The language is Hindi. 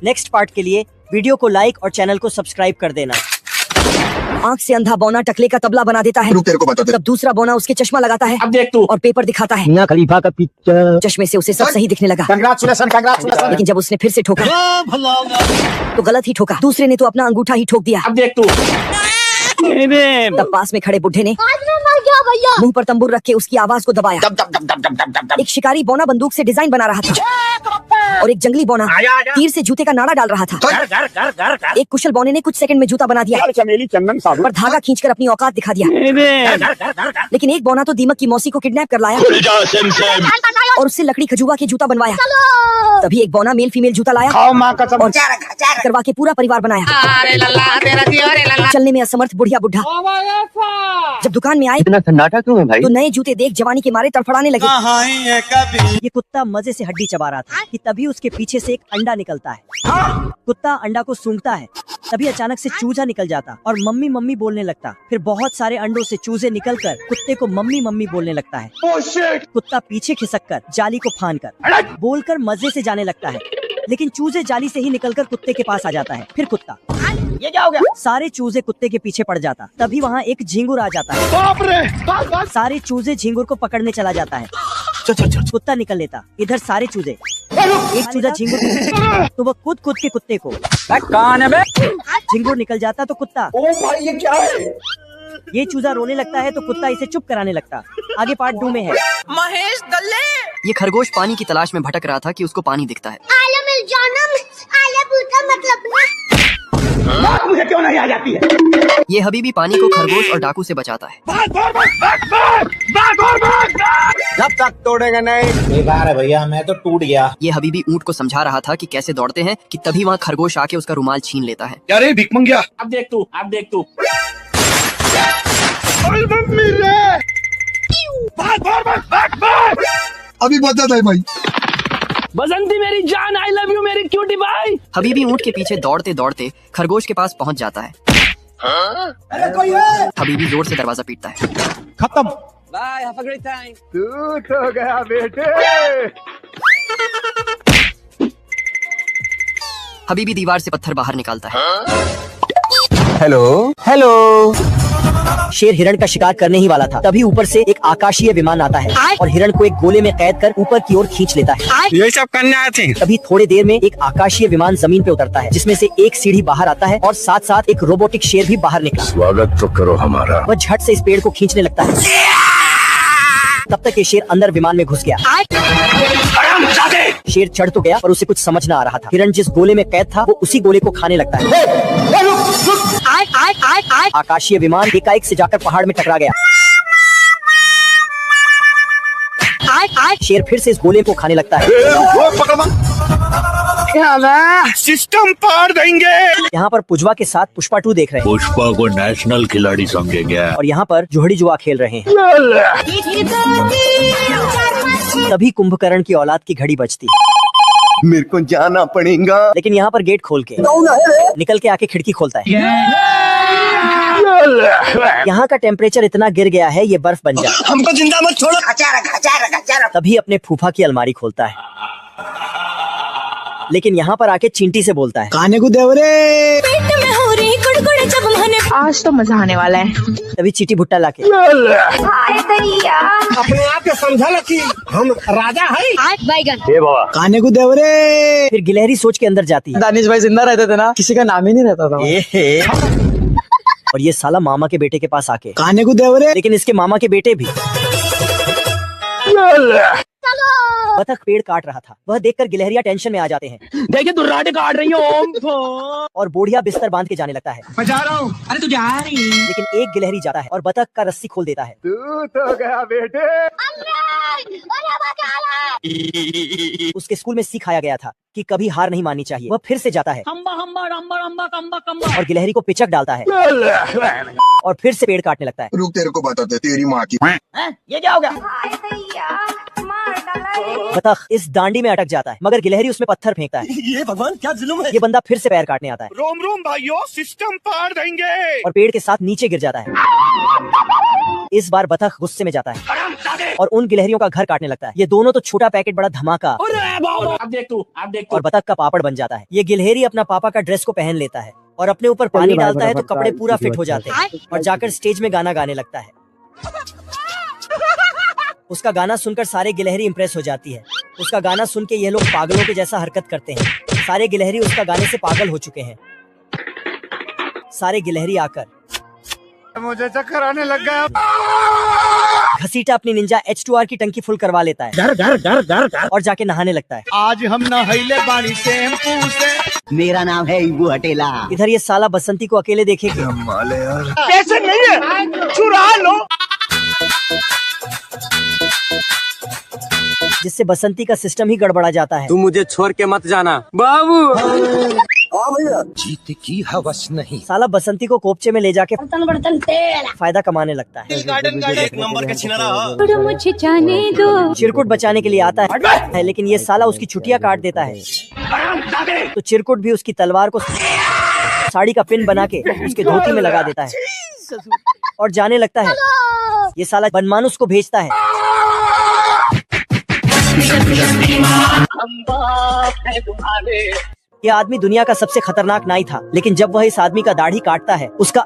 नेक्स्ट पार्ट के लिए वीडियो को लाइक और चैनल को सब्सक्राइब कर देना। आँख से अंधा बौना टकले का तबला बना देता है। तेरे को बताते। तब दूसरा बौना उसके चश्मा लगाता है। अब देख तू। और पेपर दिखाता है। मियां खलीफा का पिक्चर। चश्मे से उसे सब सही दिखने लगा। कंग्रेचुलेशन। लेकिन जब उसने फिर से ठोका तो गलत ही ठोका। दूसरे ने तो अपना अंगूठा ही ठोक दिया। अब देख तू। तब पास में खड़े बुढ़े ने मुंह पर तंबूर रख के उसकी आवाज को दबाया। एक शिकारी बौना बंदूक से डिजाइन बना रहा था और एक जंगली बौना तीर से जूते का नाड़ा डाल रहा था। एक कुशल बौने ने कुछ सेकंड में जूता बना दिया चमेली चंदन साबुन पर धागा खींचकर अपनी औकात दिखा दिया। लेकिन एक बौना तो दीमक की मौसी को किडनैप कर लाया और उससे लकड़ी खजुआ के जूता बनवाया। तभी एक बौना मेल फीमेल जूता लाया और करवा के पूरा परिवार बनाया। चलने में असमर्थ बुढ़िया बुढ़ा जब दुकान में आए इतना सन्नाटा क्यों है भाई? तो नए जूते देख जवानी के मारे तड़फड़ाने लगे। ये कुत्ता मजे से हड्डी चबा रहा था कि तभी उसके पीछे से एक अंडा निकलता है। कुत्ता अंडा को सूंघता है, तभी अचानक से चूजा निकल जाता और मम्मी मम्मी बोलने लगता। फिर बहुत सारे अंडों से चूजे निकलकर कुत्ते को मम्मी मम्मी बोलने लगता है। कुत्ता पीछे खिसककर जाली को फांदकर बोलकर मजे से जाने लगता है, लेकिन चूजे जाली से ही निकलकर कुत्ते के पास आ जाता है। फिर कुत्ता ये क्या हो गया? सारे चूजे कुत्ते के पीछे पड़ जाता। तभी वहाँ एक झिंगुर आ जाता है। बाप रे। सारे चूजे झिंगुर को पकड़ने चला जाता है। कुत्ता निकल लेता। इधर सारे चूजे एक चूजा झिंगुर तो वह कूद के कुत्ते को कौन है बे? झिंगुर निकल जाता तो कुत्ता ओ भाई ये क्या है? ये चूजा रोने लगता है तो कुत्ता इसे चुप कराने लगता। आगे पार्ट 2 में है। महेश दल्ले। ये खरगोश पानी की तलाश में भटक रहा था कि उसको पानी दिखता है। बात मुझे क्यों नहीं आ जाती है? ये हबीबी पानी को खरगोश और डाकू से बचाता है। जब तक तोड़ेगा नहीं। बेकार है भैया, मैं तो टूट गया। ये हबीबी ऊँट को समझा रहा था कि कैसे दौड़ते हैं कि तभी वहाँ खरगोश आके उसका रुमाल छीन लेता है। अरे भिख मंगिया। अब देख तू। अब देख तू। अभी बता है भाई। बसंती मेरी जान, आई लव यू मेरी क्यूटी भाई। हबीबी ऊँट के पीछे दौड़ते दौड़ते खरगोश के पास पहुँच जाता है। अरे कोई है? हबीबी जोर से दरवाजा पीटता है। खत्म। Bye, have a great time. तू तो गया बेटे। हबीबी दीवार से पत्थर बाहर निकालता है। हेलो। शेर हिरण का शिकार करने ही वाला था, तभी ऊपर से एक आकाशीय विमान आता है और हिरण को एक गोले में कैद कर ऊपर की ओर खींच लेता है। ये सब करने आए थे। तभी थोड़े देर में एक आकाशीय विमान जमीन पे उतरता है, जिसमें से एक सीढ़ी बाहर आता है और साथ साथ एक रोबोटिक शेर भी बाहर निकला। स्वागत तो करो हमारा। वह झट से इस पेड़ को खींचने लगता है। तब तक ये शेर अंदर विमान में घुस गया। शेर चढ़ तो गया पर उसे कुछ समझ न आ रहा था। हिरण जिस गोले में कैद था वो उसी गोले को खाने लगता है। आकाशीय विमान एकाएक से जाकर पहाड़ में टकरा गया। शेर फिर से इस गोले को खाने लगता है। सिस्टम पार देंगे। यहाँ पर पुजवा के साथ पुष्पा 2 देख रहे हैं पुष्पा को नेशनल खिलाड़ी समझेंगे और यहाँ पर जोहड़ी जुआ खेल रहे हैं। तभी कुंभकर्ण की औलाद की घड़ी बजती। मेरे को जाना पड़ेगा। लेकिन यहाँ पर गेट खोल के निकल के आके खिड़की खोलता है। यहाँ का टेम्परेचर इतना गिर गया है ये बर्फ बन जाए। हमको जिंदा मत छोड़ो। तभी अपने फूफा की अलमारी खोलता है, लेकिन यहाँ पर आके चींटी से बोलता है, खाने को दे रे। आज तो मजा आने वाला है। तभी चींटी भुट्टा लाके अपने आप के समझा ना कि हम राजा है। खाने को दे रे। फिर गिलहरी सोच के अंदर जाती है। दानिश भाई जिंदा रहते थे ना, किसी का नाम ही नहीं रहता था। और ये साला मामा के बेटे के पास आके खाने को दे रे। लेकिन इसके मामा के बेटे भी बतख पेड़ काट रहा था। वह देखकर गिलहरियां टेंशन में आ जाते हैं। देखिए तू राडे काट रही हो। और बोढ़िया बिस्तर बांध के जाने लगता है। मैं जा रहा हूँ। अरे तू जा रही। लेकिन एक गिलहरी जाता है और बतख का रस्सी खोल देता है। तू तो गया बेटे। उसके स्कूल में सिखाया गया था कि कभी हार नहीं माननी चाहिए। वह फिर से जाता है और गिलहरी को पिचक डालता है और फिर से पेड़ काटने लगता है। रुक, तेरे को बताते तेरी माँ की। ये क्या हो गया? बतख इस डांडी में अटक जाता है, मगर गिलहरी उसमें पत्थर फेंकता है। ये भगवान क्या जुल्म है। ये बंदा फिर से पैर काटने आता है रोम रोम भाइयों, सिस्टम पार देंगे। और पेड़ के साथ नीचे गिर जाता है। इस बार बतख गुस्से में जाता है और उन गिलहरियों का घर काटने लगता है। ये दोनों तो छोटा पैकेट बड़ा धमाका और बतख का पापड़ बन जाता है। ये गिलहरी अपना पापा का ड्रेस को पहन लेता है और अपने ऊपर पानी डालता है तो कपड़े पूरा फिट हो जाते हैं और जाकर स्टेज में गाना गाने लगता है। उसका गाना सुनकर सारे गिलहरी इंप्रेस हो जाती है। उसका गाना सुन के ये लोग पागलों के जैसा हरकत करते हैं। सारे गिलहरी उसका गाने से पागल हो चुके हैं। सारे गिलहरी आकर मुझे चक्कर आने लग गया। घसीटा अपनी निंजा H2R की टंकी फुल करवा लेता है और जाके नहाने लगता है। आज हम नहाइले पानी शैम्पू से। मेरा नाम है इबू हटेला। इधर ये साला बसंती को अकेले देखेगी। कैसे नहीं है, चुरा लो। जिससे बसंती का सिस्टम ही गड़बड़ा जाता है। तू मुझे छोड़ के मत जाना बाबू। जीत की हवस नहीं। साला बसंती को कोपचे में ले जाके फायदा कमाने लगता है। गार्डन का एक नंबर का छिनारा। मुझे जाने दो। चिरकुट बचाने के लिए आता है लेकिन ये साला उसकी छुट्टियां काट देता है। तो चिरकुट भी उसकी तलवार को साड़ी का पिन बना के उसके धोती में लगा देता है और जाने लगता है। ये साला बनमानुस को भेजता है। ये आदमी दुनिया का सबसे खतरनाक नाई था, लेकिन जब वह इस आदमी का दाढ़ी काटता है उसका